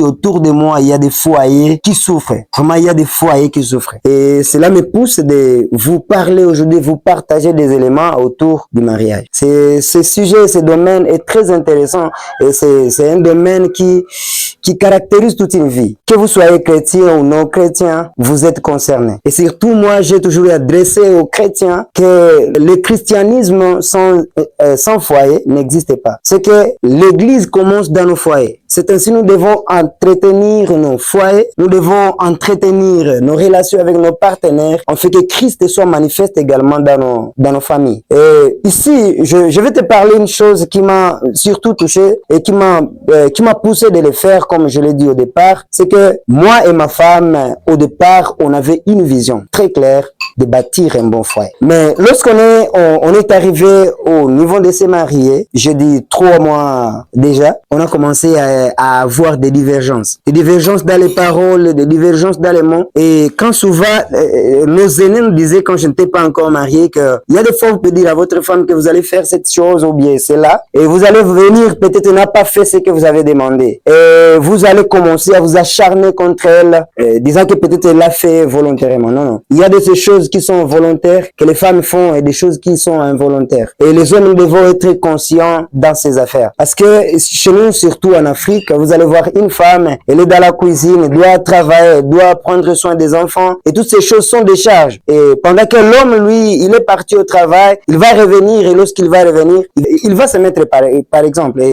autour de moi, il y a des foyers qui souffrent. Vraiment, il y a des foyers qui souffrent. Et cela me pousse de vous parler aujourd'hui, vous partager des éléments autour du mariage. Ce sujet, ce domaine est très intéressant et c'est un domaine qui caractérise toute une vie. Que vous soyez chrétien ou non chrétien, vous êtes concerné. Et surtout, moi, j'ai toujours adressé aux chrétiens que le christianisme sans foyer n'existe pas. C'est que l'Église commence dans nos foyers. C'est ainsi nous devons entretenir nos foyers, nous devons entretenir nos relations avec nos partenaires, en fait que Christ soit manifeste également dans nos familles. Et ici, je vais te parler une chose qui m'a surtout touché et qui m'a poussé de le faire, comme je l'ai dit au départ, c'est que moi et ma femme, au départ, on avait une vision très claire de bâtir un bon foyer. Mais lorsqu'on est arrivé au niveau de se marier, j'ai dit 3 mois déjà, on a commencé à avoir des divergences. Des divergences dans les paroles, des divergences dans les mots. Et quand souvent, nos aînés nous disaient quand je n'étais pas encore marié que il y a des fois vous pouvez dire à votre femme que vous allez faire cette chose ou bien cela et vous allez venir peut-être n'a pas fait ce que vous avez demandé. Et vous allez commencer à vous acharner contre elle, disant que peut-être elle l'a fait volontairement. Non, non. Il y a de ces choses qui sont volontaires que les femmes font et des choses qui sont involontaires. Et les hommes devront être conscients dans ces affaires. Parce que chez nous, surtout en Afrique, vous allez voir une femme, elle est dans la cuisine, elle doit travailler, elle doit prendre soin des enfants. Et toutes ces choses sont des charges. Et pendant que l'homme, lui, il est parti au travail, il va revenir et lorsqu'il va revenir, il va se mettre par exemple.